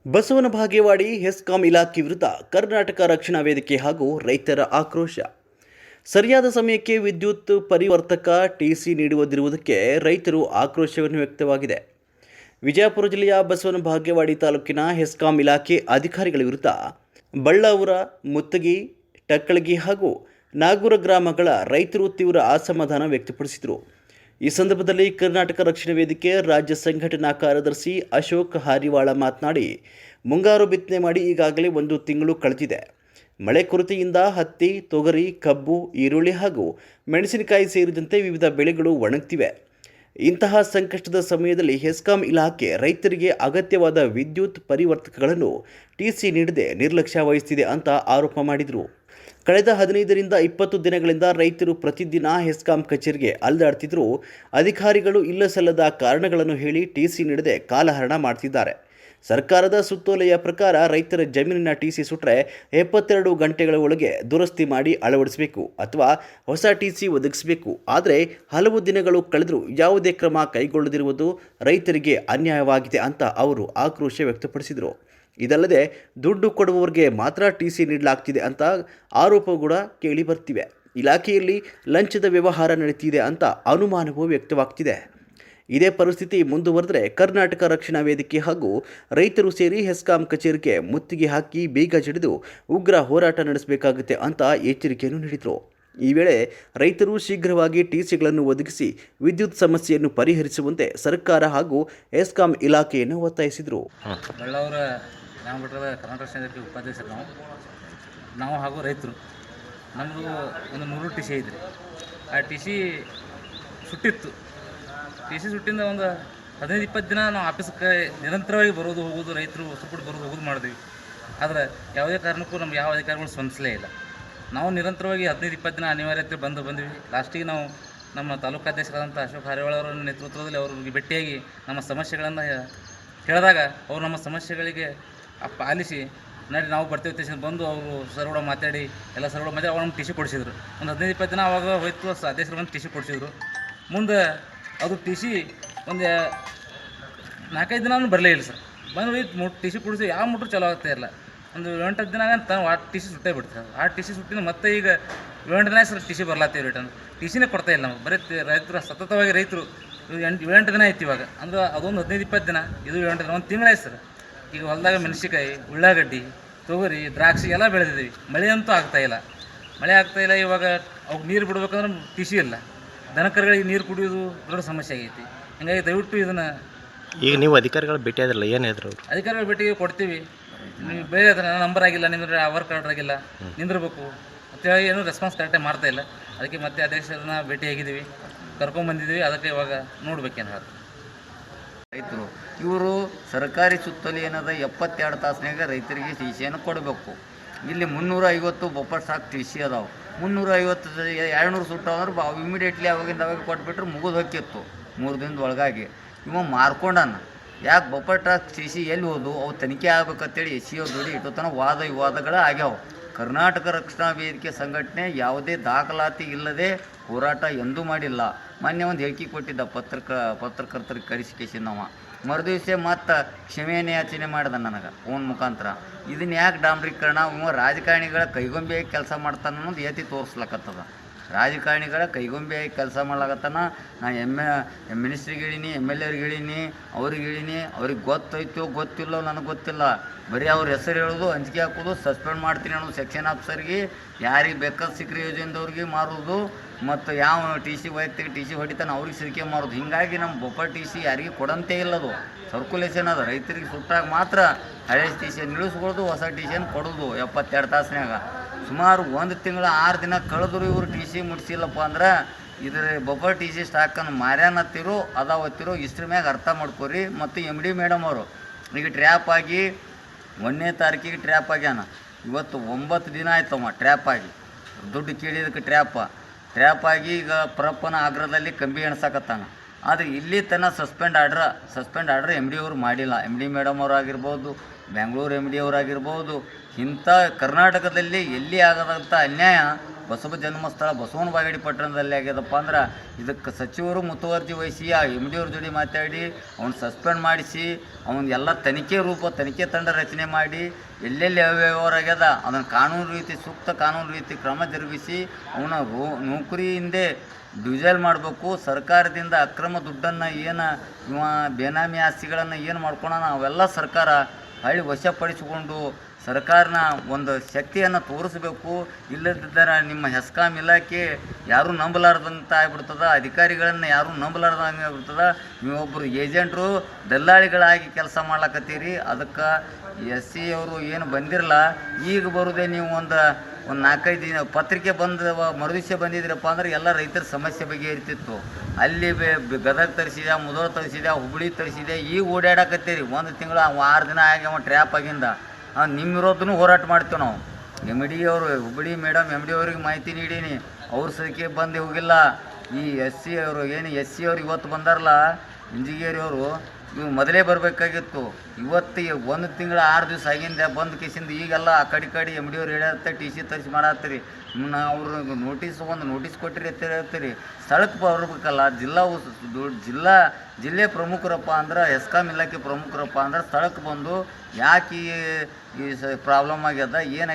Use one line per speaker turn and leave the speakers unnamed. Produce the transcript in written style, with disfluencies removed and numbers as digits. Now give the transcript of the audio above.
ಬಸವನ ಬಾಗೇವಾಡಿ ಹೆಸ್ಕಾಂ ಇಲಾಖೆ ವಿರುದ್ಧ ಕರ್ನಾಟಕ ರಕ್ಷಣಾ ವೇದಿಕೆ ಹಾಗೂ ರೈತರ ಆಕ್ರೋಶ. ಸರಿಯಾದ ಸಮಯಕ್ಕೆ ವಿದ್ಯುತ್ ಪರಿವರ್ತಕ ಟಿಸಿ ನೀಡುವುದಿರುವುದಕ್ಕೆ ರೈತರು ಆಕ್ರೋಶವನ್ನು ವ್ಯಕ್ತವಾಗಿದೆ. ವಿಜಯಪುರ ಜಿಲ್ಲೆಯ ಬಸವನ ಬಾಗೇವಾಡಿ ತಾಲೂಕಿನ ಹೆಸ್ಕಾಂ ಇಲಾಖೆ ಅಧಿಕಾರಿಗಳ ವಿರುದ್ಧ ಬಳ್ಳಾವುರ, ಮುತ್ತಗಿ, ಟಕ್ಕಳಗಿ ಹಾಗೂ ನಾಗೂರ ಗ್ರಾಮಗಳ ರೈತರು ತೀವ್ರ ಅಸಮಾಧಾನ ವ್ಯಕ್ತಪಡಿಸಿದರು. ಈ ಸಂದರ್ಭದಲ್ಲಿ ಕರ್ನಾಟಕ ರಕ್ಷಣಾ ವೇದಿಕೆ ರಾಜ್ಯ ಸಂಘಟನಾ ಕಾರ್ಯದರ್ಶಿ ಅಶೋಕ್ ಹಾರಿವಾಳ ಮಾತನಾಡಿ, ಮುಂಗಾರು ಬಿತ್ತನೆ ಮಾಡಿ ಈಗಾಗಲೇ 1 ತಿಂಗಳು ಕಳೆದಿದೆ. ಮಳೆ ಕೊರತೆಯಿಂದ ಹತ್ತಿ, ತೊಗರಿ, ಕಬ್ಬು, ಈರುಳ್ಳಿ ಹಾಗೂ ಮೆಣಸಿನಕಾಯಿ ಸೇರಿದಂತೆ ವಿವಿಧ ಬೆಳೆಗಳು ಒಣಗುತ್ತಿವೆ. ಇಂತಹ ಸಂಕಷ್ಟದ ಸಮಯದಲ್ಲಿ ಹೆಸ್ಕಾಂ ಇಲಾಖೆ ರೈತರಿಗೆ ಅಗತ್ಯವಾದ ವಿದ್ಯುತ್ ಪರಿವರ್ತಕಗಳನ್ನು ಟಿಸಿ ನೀಡದೆ ನಿರ್ಲಕ್ಷ್ಯ ವಹಿಸುತ್ತಿದೆ ಅಂತ ಆರೋಪ ಮಾಡಿದರು. ಕಳೆದ 15ರಿಂದ 20 ದಿನಗಳಿಂದ ರೈತರು ಪ್ರತಿದಿನ ಹೆಸ್ಕಾಂ ಕಚೇರಿಗೆ ಅಲೆದಾಡ್ತಿದ್ದರೂ ಅಧಿಕಾರಿಗಳು ಇಲ್ಲಸಲ್ಲದ ಕಾರಣಗಳನ್ನು ಹೇಳಿ ಟಿಸಿ ನೀಡದೆ ಕಾಲಹರಣ ಮಾಡ್ತಿದ್ದಾರೆ. ಸರ್ಕಾರದ ಸುತ್ತೋಲೆಯ ಪ್ರಕಾರ ರೈತರ ಜಮೀನಿನ ಟಿಸಿ ಸುಟ್ಟರೆ 72 ಗಂಟೆಗಳ ಒಳಗೆ ದುರಸ್ತಿ ಮಾಡಿ ಅಳವಡಿಸಬೇಕು ಅಥವಾ ಹೊಸ ಟಿಸಿ ಒದಗಿಸಬೇಕು. ಆದರೆ ಹಲವು ದಿನಗಳು ಕಳೆದರೂ ಯಾವುದೇ ಕ್ರಮ ಕೈಗೊಳ್ಳದಿರುವುದು ರೈತರಿಗೆ ಅನ್ಯಾಯವಾಗಿದೆ ಅಂತ ಅವರು ಆಕ್ರೋಶ ವ್ಯಕ್ತಪಡಿಸಿದರು. ಇದಲ್ಲದೆ ದುಡ್ಡು ಕೊಡುವವರಿಗೆ ಮಾತ್ರ ಟಿಸಿ ನೀಡಲಾಗ್ತಿದೆ ಅಂತ ಆರೋಪ ಕೂಡ ಕೇಳಿ ಬರ್ತಿವೆ. ಇಲಾಖೆಯಲ್ಲಿ ಲಂಚದ ವ್ಯವಹಾರ ನಡೀತಿದೆ ಅಂತ ಅನುಮಾನವೂ ವ್ಯಕ್ತವಾಗ್ತಿದೆ. ಇದೇ ಪರಿಸ್ಥಿತಿ ಮುಂದುವರೆದರೆ ಕರ್ನಾಟಕ ರಕ್ಷಣಾ ವೇದಿಕೆ ಹಾಗೂ ರೈತರು ಸೇರಿ ಹೆಸ್ಕಾಂ ಕಚೇರಿಗೆ ಮುತ್ತಿಗೆ ಹಾಕಿ ಬೀಗ ಜಡಿದು ಉಗ್ರ ಹೋರಾಟ ನಡೆಸಬೇಕಾಗುತ್ತೆ ಅಂತ ಎಚ್ಚರಿಕೆಯನ್ನು ನೀಡಿದರು. ಈ ವೇಳೆ ರೈತರು ಶೀಘ್ರವಾಗಿ ಟಿಸಿಗಳನ್ನು ಒದಗಿಸಿ ವಿದ್ಯುತ್ ಸಮಸ್ಯೆಯನ್ನು ಪರಿಹರಿಸುವಂತೆ ಸರ್ಕಾರ ಹಾಗೂ ಹೆಸ್ಕಾಂ ಇಲಾಖೆಯನ್ನು ಒತ್ತಾಯಿಸಿದರು.
ಬಳ್ಳಾವರ ಗ್ರಾಮಘಟ್ಟದ ಕರ್ನಾಟಕ ಸಂಘಕ್ಕೆ ಉಪಾಧ್ಯಕ್ಷರು ನಾವು ಹಾಗೂ ರೈತರು ನಮ್ಮದು ಒಂದು 100 ಟಿಸಿ ಐತ್ರಿ. ಆ ಟಿಸಿ ಸುಟ್ಟಿತ್ತು. ಟಿಸಿ ಸುಟ್ಟಿಂದ ಒಂದು 15-20 ದಿನ ನಾವು ಆಫೀಸ್ಗೆ ನಿರಂತರವಾಗಿ ಬರೋದು ಹೋಗೋದು, ರೈತರು ಹೊಸಪಟ್ಟು ಬರೋದು ಹೋಗೋದು ಮಾಡಿದ್ವಿ. ಆದರೆ ಯಾವುದೇ ಕಾರಣಕ್ಕೂ ನಮ್ಗೆ ಯಾವ ಅಧಿಕಾರಿಗಳು ಸ್ಪಂದಿಸಲೇ ಇಲ್ಲ. ನಾವು ನಿರಂತರವಾಗಿ 15-20 ದಿನ ಅನಿವಾರ್ಯತೆ ಬಂದ್ವಿ. ಲಾಸ್ಟಿಗೆ ನಾವು ನಮ್ಮ ತಾಲೂಕಾಧ್ಯಕ್ಷರಾದಂಥ ಅಶೋಕ್ ಹಾರಿವಾಳ ಅವರ ನೇತೃತ್ವದಲ್ಲಿ ಅವರಿಗೆ ಭೇಟಿಯಾಗಿ ನಮ್ಮ ಸಮಸ್ಯೆಗಳನ್ನು ಹೇಳಿದಾಗ ಅವರು ನಮ್ಮ ಸಮಸ್ಯೆಗಳಿಗೆ ಪಾಲಿಸಿ ನಡಿ ನಾವು ಬರ್ತೇವೆ ಸ್ಟೇಷನ್ ಬಂದು ಅವರು ಸರ್ವಡ ಮಾತಾಡಿ ಅವ್ರು ನಮ್ಗೆ ಟಿಸಿ ಕೊಡಿಸಿದ್ರು. ಒಂದು 15-20 ದಿನ ಅವಾಗ ಹೋಯ್ತು. ಅಧ್ಯಕ್ಷರು ಬಂದು ಟಿಸಿ ಕೊಡಿಸಿದ್ರು. ಮುಂದೆ ಅದು ಟಿಸಿ ಒಂದು 4-5 ದಿನ ಬರಲೇ ಇಲ್ಲ ಸರ್. ಬಂದು ಟಿಸಿ ಕೊಡಿಸಿ ಯಾವ ಮೋಟ್ರು ಚಲೋ ಆಗ್ತಾ ಇಲ್ಲ. ಒಂದು 7-10 ದಿನ ಆ ಟಿಸಿ ಸುಟ್ಟೇ ಬಿಡ್ತಾರೆ. ಆ ಟಿಸಿ ಸುಟ್ಟಿನ ಮತ್ತೆ ಈಗ 7 ದಿನ ಸರ್ ಟಿಸಿ ಬರ್ಲಾತೀವಿ. ರಿಟರ್ನ್ ಟಿಸಿನೇ ಕೊಡ್ತಾ ಇಲ್ಲ ನಮಗೆ. ಬರೀ ರೈತರು ಸತತವಾಗಿ ರೈತರು 7 ದಿನ ಆಯ್ತು ಇವಾಗ. ಅಂದ್ರೆ ಅದೊಂದು 15-20 ದಿನ, ಇದು 7 ದಿನ, 1 ತಿಂಗಳಾಯ್ತು ಸರ್. ಈಗ ಹೊಲದಾಗ ಮೆಣಸಿನಕಾಯಿ, ಉಳ್ಳಾಗಡ್ಡಿ, ತೊಗರಿ, ದ್ರಾಕ್ಷಿ ಎಲ್ಲ ಬೆಳೆದಿದ್ದೀವಿ. ಮಳೆ ಅಂತೂ ಆಗ್ತಾಯಿಲ್ಲ. ಇವಾಗ ಅವ್ಕೆ ನೀರು ಬಿಡ್ಬೇಕಂದ್ರೆ ಟಿಸಿ ಇಲ್ಲ. ದನಕರುಗಳಿಗೆ ನೀರು ಕುಡಿಯೋದು ದೊಡ್ಡ ಸಮಸ್ಯೆ ಆಗೈತಿ. ಹೀಗಾಗಿ ದಯವಿಟ್ಟು ಇದನ್ನು
ಈಗ ನೀವು ಅಧಿಕಾರಿಗಳು ಭೇಟಿ ಆದ್ರಲ್ಲ, ಏನು ಹೇಳಿದ್ರು?
ಅಧಿಕಾರಿಗಳ ಭೇಟಿಗೆ ಕೊಡ್ತೀವಿ, ನೀವು ಬೇರೆ ನಂಬರ್ ಆಗಿಲ್ಲ, ನಿಂದ್ರೆ ಅವರ್ ಕಾರ್ಡ್ ಆಗಿಲ್ಲ, ನಿಂದಿರ್ಬೇಕು ಅಂತೇಳಿ ಏನೂ ರೆಸ್ಪಾನ್ಸ್ ಕರೆಕ್ಟಾಗಿ ಮಾಡ್ತಾ ಇಲ್ಲ. ಅದಕ್ಕೆ ಮತ್ತೆ ಅಧ್ಯಕ್ಷರನ್ನ ಭೇಟಿಯಾಗಿದ್ದೀವಿ, ಕರ್ಕೊಂಡ್ಬಂದಿದ್ದೀವಿ. ಅದಕ್ಕೆ ಇವಾಗ ನೋಡ್ಬೇಕೇನು
ರೈತರು ಇವರು ಸರ್ಕಾರಿ ಸುತ್ತೋಲೆ ಏನದ 72 ತಾಸಿನಾಗ ರೈತರಿಗೆ ಟಿಸಿಯನ್ನು ಕೊಡಬೇಕು. ಇಲ್ಲಿ 350 ಬಫರ್ ಸ್ಟಾಕ್ ಟಿಸಿ ಅದಾವೆ. 350 200 ಸುಟ್ಟವಂದ್ರೆ ಇಮಿಡಿಯೇಟ್ಲಿ ಅವಾಗ ಕೊಟ್ಬಿಟ್ರೆ ಮುಗಿದು ಹೋಗಿತ್ತು 3 ದಿನದ ಒಳಗಾಗಿ. ಇವ ಮಾರ್ಕೊಂಡನ. ಯಾಕೆ ಬಫರ್ ಸ್ಟಾಕ್ ಟಿಸಿ ಎಲ್ಲಿ ಹೋದು ಅವು ತನಿಖೆ ಆಗ್ಬೇಕಂತೇಳಿ SCO ಜೋಡಿ ಇಟ್ಟೋತನ ವಾದ ವಿವಾದಗಳು ಆಗ್ಯಾವ. ಕರ್ನಾಟಕ ರಕ್ಷಣಾ ವೇದಿಕೆ ಸಂಘಟನೆ ಯಾವುದೇ ದಾಖಲಾತಿ ಇಲ್ಲದೆ ಹೋರಾಟ ಎಂದೂ ಮಾಡಿಲ್ಲ. ಮೊನ್ನೆ ಒಂದು ಹೇಳಿಕೆ ಕೊಟ್ಟಿದ್ದ ಪತ್ರಕರ್ತರಿಗೆ ಕರೆಸಿಕೇಸಿನವ. ಮರುದಿವಸ ಮತ್ತು ಕ್ಷಮೆಯನ್ನು ಯಾಚನೆ ಮಾಡಿದ ನನಗೆ ಫೋನ್ ಮುಖಾಂತರ. ಇದನ್ನು ಯಾಕೆ ಡಾಂಬ್ರೀಕರಣ? ಇವ ರಾಜಕಾರಣಿಗಳ ಕೈಗೊಂಬೆಯಾಗಿ ಕೆಲಸ ಮಾಡ್ತಾನೆ ಅನ್ನೋದು ಎತ್ತಿ ತೋರಿಸ್ಲಕತ್ತದ. ರಾಜಕಾರಣಿಗಳ ಕೈಗೊಂಬೆಯಾಗಿ ಕೆಲಸ ಮಾಡ್ಲಾಕತ್ತಾನ. ನಾ ಮಿನಿಸ್ಟ್ರಿಗೆ ಹೇಳೀನಿ, MLA ಹೇಳೀನಿ, ಅವ್ರಿಗೆ ಹೇಳೀನಿ. ಅವ್ರಿಗೆ ಗೊತ್ತೈತೋ ಗೊತ್ತಿಲ್ಲೋ ನನಗೆ ಗೊತ್ತಿಲ್ಲ. ಬರೀ ಅವ್ರ ಹೆಸರು ಹೇಳೋದು, ಅಂಜಿಕೆ ಹಾಕೋದು, ಸಸ್ಪೆಂಡ್ ಮಾಡ್ತೀನಿ ಅನ್ನೋದು ಸೆಕ್ಷನ್ ಆಫೀಸರ್ಗೆ, ಯಾರಿಗೆ ಬೇಕಾದ ಸಿಕ್ಕರೆ ಯೋಜನೆದವ್ರಿಗೆ ಮಾರೋದು, ಮತ್ತು ಯಾವ ಟಿಸಿ ವೈಯಕ್ತಿಕ ಟಿಸಿ ಹೊಡಿತಾನೆ ಅವ್ರಿಗೆ ಸಿರಿಕೆ ಮಾರೋದು. ಹೀಗಾಗಿ ನಮ್ಮ ಬಫರ್ ಟಿಸಿ ಯಾರಿಗೆ ಕೊಡಂತೆ ಇಲ್ಲದು. ಸರ್ಕುಲೇಷನ್ ಅದ. ರೈತರಿಗೆ ಸುಟ್ಟಾಗ ಮಾತ್ರ ಹಳೆ ಟಿಸಿಯನ್ನು ನಿಲ್ಲಿಸ್ಕೊಳೋದು, ಹೊಸ ಟಿಸಿಯನ್ನು ಕೊಡೋದು 72 ತಾಸಿನಾಗ. ಸುಮಾರು 1 ತಿಂಗಳು 6 ದಿನ ಕಳೆದ್ರು ಇವರು ಟಿಸಿ ಮುಟ್ಸಿಲ್ಲಪ್ಪ ಅಂದ್ರೆ ಇದ್ರ ಬಫರ್ ಟಿಸಿ ಸ್ಟಾಕನ್ನು ಮಾರ್ಯಾನತ್ತಿರೋ ಅದಾವತ್ತಿರೋ ಇಷ್ಟ್ರ ಮ್ಯಾಗ ಅರ್ಥ ಮಾಡ್ಕೊರಿ. ಮತ್ತು MD ಮೇಡಮ್ ಅವರು ಈಗ ಟ್ರ್ಯಾಪ್ ಆಗಿ 1ನೇ ತಾರೀಕಿಗೆ ಟ್ರ್ಯಾಪ್ ಆಗ್ಯಾನ. ಇವತ್ತು 9 ದಿನ ಆಯ್ತಮ್ಮ ಟ್ರ್ಯಾಪ್ ಆಗಿ. ದುಡ್ಡು ಕೇಳಿದಕ್ಕೆ ಟ್ರ್ಯಾಪ್ ಆಗಿ ಈಗ ಪ್ರಪ್ಪನ ಆಗ್ರಹದಲ್ಲಿ ಕಂಬಿ ಎಣ್ಸಕತ್ತಾನ. ಆದರೆ ಇಲ್ಲಿ ತನಕ ಸಸ್ಪೆಂಡ್ ಆರ್ಡ್ರ್ MD ಅವರು ಮಾಡಿಲ್ಲ. MD ಮೇಡಮ್ ಅವರಾಗಿರ್ಬೋದು, ಬೆಂಗಳೂರು MD ಅವರಾಗಿರ್ಬೋದು. ಇಂಥ ಕರ್ನಾಟಕದಲ್ಲಿ ಎಲ್ಲಿ ಆಗದಂಥ ಅನ್ಯಾಯ ಬಸವ ಜನ್ಮಸ್ಥಳ ಬಸವನ ಬಾಗೇಡಿ ಪಟ್ಟಣದಲ್ಲಿ ಆಗ್ಯದಪ್ಪ ಅಂದ್ರೆ ಇದಕ್ಕೆ ಸಚಿವರು ಮುತುವರ್ಜಿ ವಹಿಸಿ ಆ ಎಮ್ ಡಿ ಅವ್ರ ಜೋಡಿ ಮಾತಾಡಿ ಅವ್ನು ಸಸ್ಪೆಂಡ್ ಮಾಡಿಸಿ ಅವನ್ನೆಲ್ಲ ತನಿಖೆ ತಂಡ ರಚನೆ ಮಾಡಿ ಎಲ್ಲೆಲ್ಲಿ ಅವ್ಯವಹಾರ ಆಗ್ಯದ ಅದನ್ನು ಕಾನೂನು ರೀತಿ ಸೂಕ್ತ ಕಾನೂನು ರೀತಿ ಕ್ರಮ ಜರುಗಿಸಿ ಅವನ ನೌಕರಿಯಿಂದೇ ಡ್ಯೂಜಲ್ ಮಾಡಬೇಕು. ಸರ್ಕಾರದಿಂದ ಅಕ್ರಮ ದುಡ್ಡನ್ನು ಏನು ಇವ ಬೇನಾಮಿ ಆಸ್ತಿಗಳನ್ನು ಏನು ಮಾಡ್ಕೊಳೋಣ ಅವೆಲ್ಲ ಸರ್ಕಾರ ಹಳ್ಳಿ ವಶಪಡಿಸಿಕೊಂಡು ಸರ್ಕಾರನ ಒಂದು ಶಕ್ತಿಯನ್ನು ತೋರಿಸಬೇಕು. ಇಲ್ಲದಿದ್ದರೆ ನಿಮ್ಮ ಹೆಸ್ಕಾಂ ಇಲಾಖೆ ಯಾರೂ ನಂಬಲಾರ್ದಂತ ಆಗ್ಬಿಡ್ತದೆ, ಅಧಿಕಾರಿಗಳನ್ನು ಯಾರೂ ನಂಬಲಾರ್ದಂಗೆ ಆಗ್ಬಿಡ್ತದೆ. ನೀವೊಬ್ಬರು ಏಜೆಂಟ್ರು ದಲ್ಲಾಳಿಗಳಾಗಿ ಕೆಲಸ ಮಾಡ್ಲಕತ್ತೀರಿ. ಅದಕ್ಕೆ SC ಅವರು ಏನು ಬಂದಿರಲ್ಲ, ಈಗ ಬರೋದೇ ನೀವು ಒಂದು 4-5 ದಿನ ಪತ್ರಿಕೆ ಮರುದಿವಸ ಬಂದಿದ್ರಪ್ಪ ಅಂದ್ರೆ ಎಲ್ಲ ರೈತರ ಸಮಸ್ಯೆ ಬಗೆಹರಿತಿತ್ತು. ಅಲ್ಲಿ ಗದಗ ತರಿಸಿದೆ, ಮುಧೋಳ ತರಿಸಿದೆ, ಹುಬ್ಬಳ್ಳಿ ತರಿಸಿದೆ, ಈಗ ಓಡಾಡಕತ್ತೀರಿ. 1 ತಿಂಗಳು 6 ದಿನ ಆಗಿ ಟ್ರ್ಯಾಪ್ ಆಗಿಂದ ನಿಮ್ಮ ವಿರೋಧನೂ ಹೋರಾಟ ಮಾಡ್ತೀವಿ ನಾವು. MD ಅವರು ಹುಬ್ಬಳ್ಳಿ ಮೇಡಮ್ MD ಅವ್ರಿಗೆ ಮಾಹಿತಿ ನೀಡೀನಿ, ಅವ್ರ ಸದಕ್ಕೆ ಬಂದು ಹೋಗಿಲ್ಲ. ಈ SC ಅವರು ಇವತ್ತು ಬಂದಾರಲ್ಲ ಇಂಜಿಗೇರಿ ಅವರು, ಇವು ಮೊದಲೇ ಬರಬೇಕಾಗಿತ್ತು. ಇವತ್ತು 1 ತಿಂಗಳು 6 ದಿವಸ ಆಗಿಂದ ಬಂದು ಕೇಸಿಂದ ಈಗೆಲ್ಲ ಆ ಕಡೆ MD ಅವ್ರು ಹೇಳತ್ತೆ TC ತರಿಸಿ ಮಾಡತ್ತೀರಿ. ಅವ್ರು ನೋಟಿಸ್ ಕೊಟ್ಟಿರಿ ಹೇಳ್ತೀರಿ. ಸ್ಥಳಕ್ಕೆ ಬರಬೇಕಲ್ಲ. ಜಿಲ್ಲೆ ಪ್ರಮುಖರಪ್ಪ ಅಂದ್ರೆ ಹೆಸ್ಕಾಂ ಇಲಾಖೆ ಪ್ರಮುಖರಪ್ಪ ಅಂದ್ರೆ ಸ್ಥಳಕ್ಕೆ ಬಂದು ಯಾಕೆ ಈ ಪ್ರಾಬ್ಲಮ್ ಆಗ್ಯದ, ಏನಾಗ್ಯದ